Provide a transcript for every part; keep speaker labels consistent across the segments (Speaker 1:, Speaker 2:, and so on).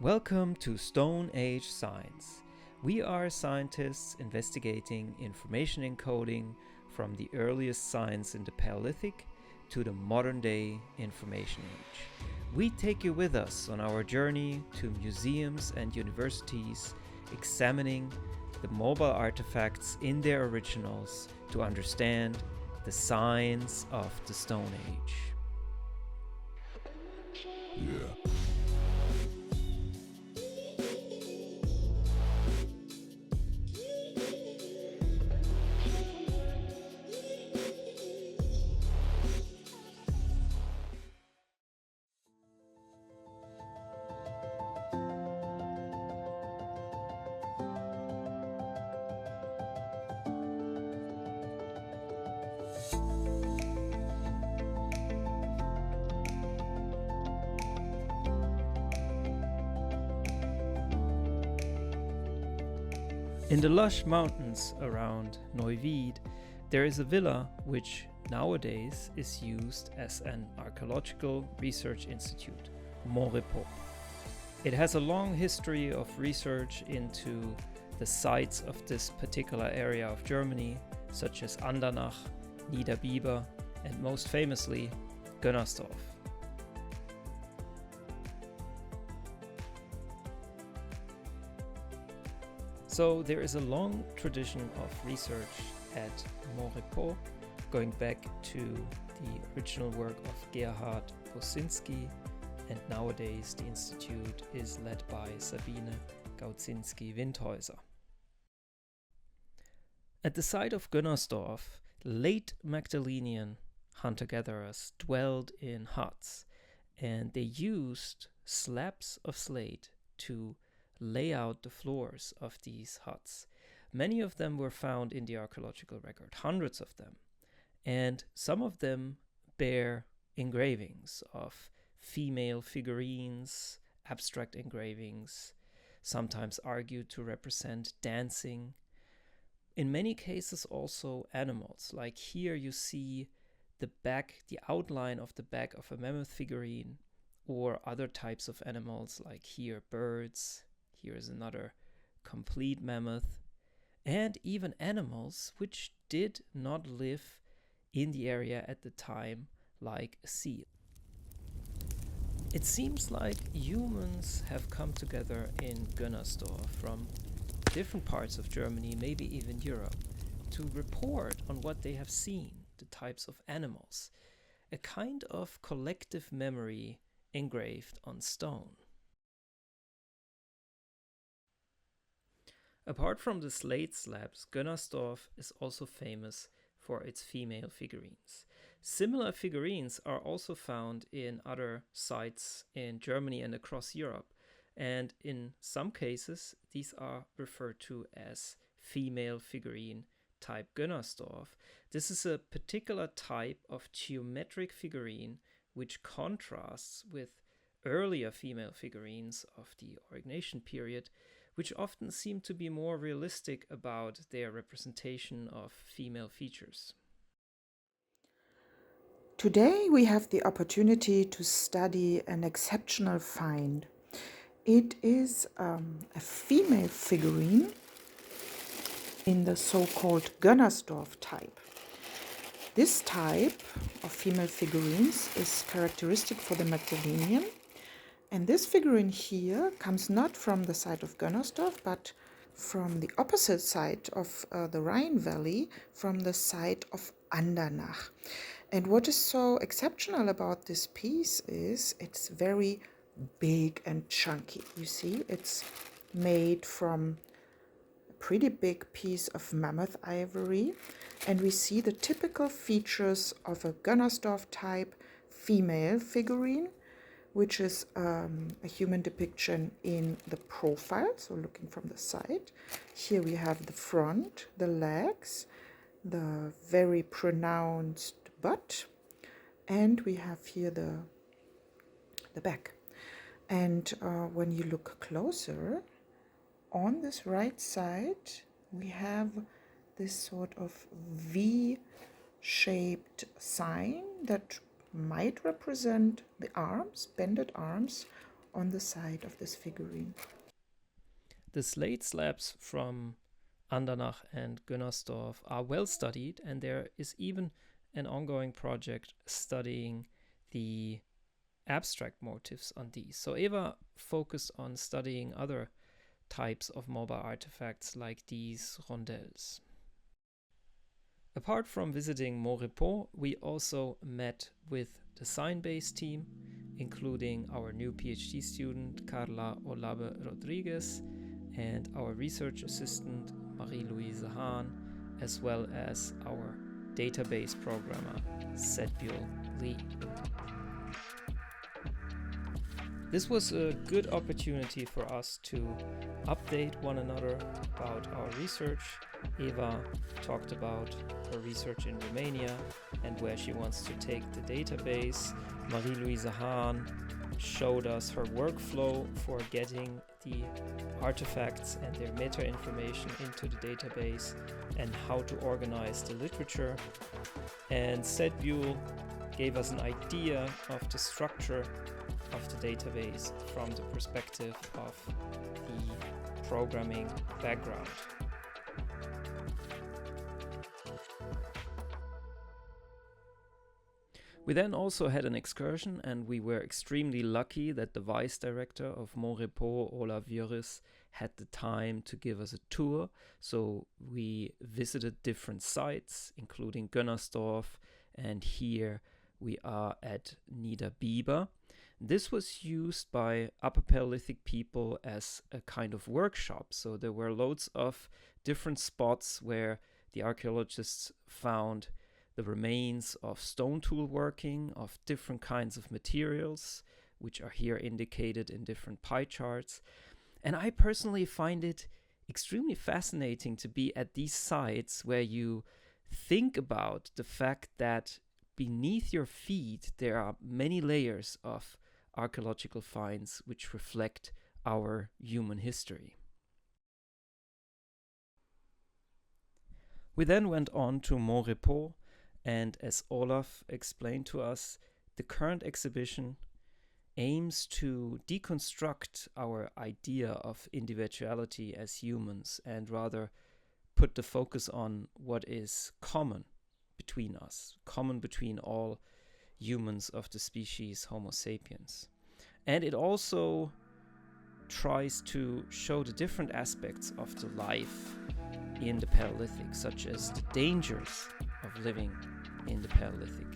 Speaker 1: Welcome to Stone Age Science. We are scientists investigating information encoding from the earliest science in the Paleolithic to the modern day information age. We take you with us on our journey to museums and universities, examining the mobile artifacts in their originals to understand the science of the Stone Age.
Speaker 2: Yeah.
Speaker 1: In the lush mountains around Neuwied, there is a villa which nowadays is used as an archaeological research institute, Monrepos. It has a long history of research into the sites of this particular area of Germany, such as Andernach, Niederbieber, and most famously, Gönnersdorf. So there is a long tradition of research at Monrepos, going back to the original work of Gerhard Wosinski, and nowadays the institute is led by Sabine Gaudzinski-Windhäuser. At the site of Gönnersdorf, late Magdalenian hunter-gatherers dwelled in huts, and they used slabs of slate to lay out the floors of these huts. Many of them were found in the archaeological record, hundreds of them, and some of them bear engravings of female figurines, abstract engravings, sometimes argued to represent dancing. In many cases also animals, like here you see the outline of the back of a mammoth figurine, or other types of animals, like here birds. Here is another complete mammoth, and even animals which did not live in the area at the time, like a seal. It seems like humans have come together in Gönnersdorf from different parts of Germany, maybe even Europe, to report on what they have seen, the types of animals, a kind of collective memory engraved on stone. Apart from the slate slabs, Gönnersdorf is also famous for its female figurines. Similar figurines are also found in other sites in Germany and across Europe, and in some cases these are referred to as female figurine type Gönnersdorf. This is a particular type of geometric figurine which contrasts with earlier female figurines of the Aurignacian period, which often seem to be more realistic about their representation of female features.
Speaker 3: Today we have the opportunity to study an exceptional find. It is a female figurine in the so-called Gönnersdorf type. This type of female figurines is characteristic for the Magdalenian. And this figurine here comes not from the site of Gönnersdorf, but from the opposite side of the Rhine Valley, from the site of Andernach. And what is so exceptional about this piece is it's very big and chunky. You see, it's made from a pretty big piece of mammoth ivory, and we see the typical features of a Gönnersdorf type female figurine, which is a human depiction in the profile, so looking from the side. Here we have the front, the legs, the very pronounced butt, and we have here the back. And when you look closer, on this right side, we have this sort of V-shaped sign that might represent the arms, bended arms on the side of this figurine.
Speaker 1: The slate slabs from Andernach and Gönnersdorf are well studied, and there is even an ongoing project studying the abstract motifs on these. So Eva focused on studying other types of mobile artifacts like these rondelles. Apart from visiting Monrepos, we also met with the SignBase team, including our new PhD student Carla Olabe Rodriguez and our research assistant Marie-Louise Hahn, as well as our database programmer Sedbul Lee. This was a good opportunity for us to update one another about our research. Eva talked about her research in Romania and where she wants to take the database. Marie-Louise Hahn showed us her workflow for getting the artifacts and their meta information into the database and how to organize the literature. And Sedbul gave us an idea of the structure of the database from the perspective of the programming background. We then also had an excursion, and we were extremely lucky that the vice director of Monrepos, Olaf Jöris, had the time to give us a tour. So we visited different sites, including Gönnersdorf, and here we are at Niederbieber. This was used by Upper Paleolithic people as a kind of workshop. So there were loads of different spots where the archaeologists found the remains of stone tool working, of different kinds of materials, which are here indicated in different pie charts. And I personally find it extremely fascinating to be at these sites where you think about the fact that beneath your feet there are many layers of archaeological finds which reflect our human history. We then went on to Monrepos, and as Olaf explained to us, the current exhibition aims to deconstruct our idea of individuality as humans and rather put the focus on what is common between us, common between all humans of the species Homo sapiens. And it also tries to show the different aspects of the life in the Paleolithic, such as the dangers of living in the Paleolithic.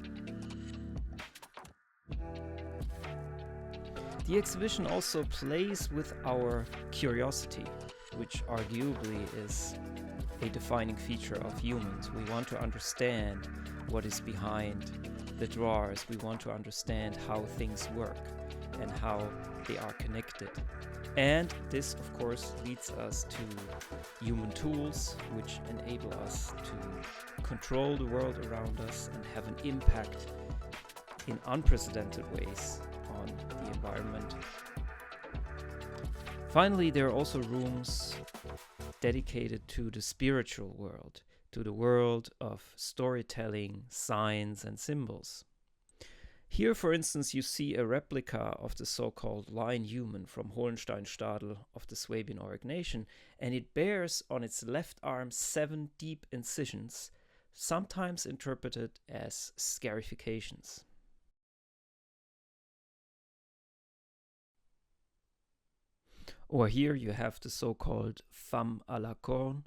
Speaker 1: The exhibition also plays with our curiosity, which arguably is a defining feature of humans. We want to understand what is behind the drawers. We want to understand how things work and how they are connected. And this, of course, leads us to human tools, which enable us to control the world around us and have an impact in unprecedented ways on the environment. Finally, there are also rooms dedicated to the spiritual world, to the world of storytelling, signs, and symbols. Here, for instance, you see a replica of the so-called lion human from Hohenstein-Stadel of the Swabian Auric nation, and it bears on its left arm 7 deep incisions, sometimes interpreted as scarifications. Or here you have the so-called femme à la corne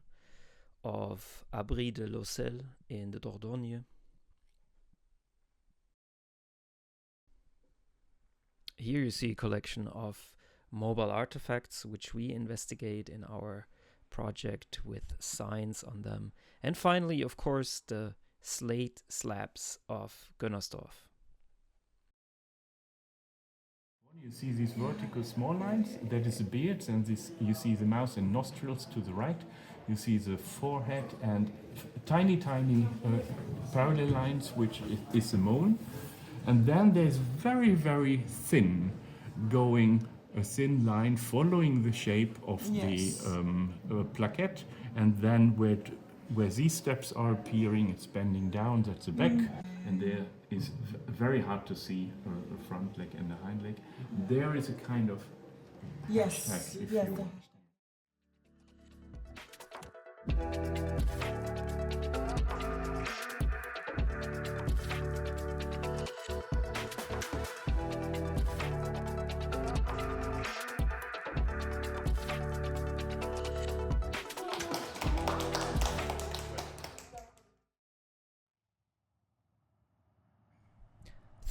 Speaker 1: of Abri de Lossel in the Dordogne. Here you see a collection of mobile artifacts which we investigate in our project with signs on them. And finally, of course, the slate slabs of Gönnersdorf.
Speaker 2: You see these vertical small lines, that is the beard, and this you see the mouth and nostrils to the right. You see the forehead and tiny parallel lines, which is the mole. And then there's very, very thin, going a thin line following the shape of the plaquette, and then where these steps are appearing, it's bending down, that's the back. and there is very hard to see the front leg and the hind leg. There is a kind of hashtag, if you want.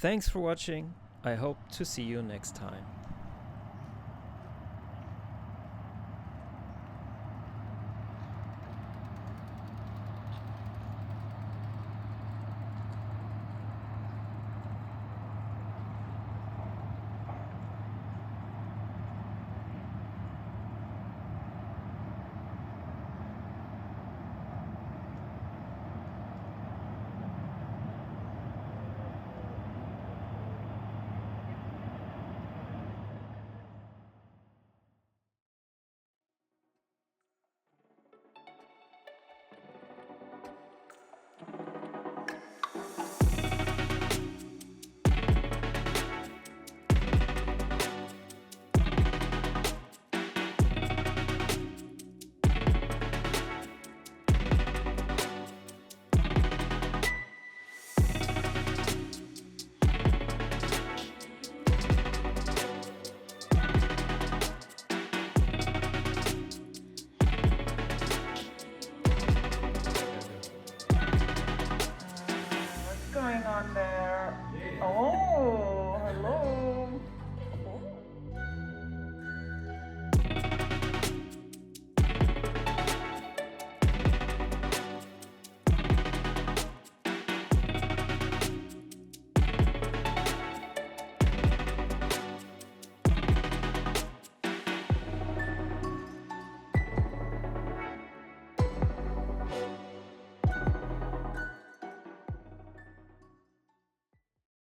Speaker 1: Thanks for watching. I hope to see you next time.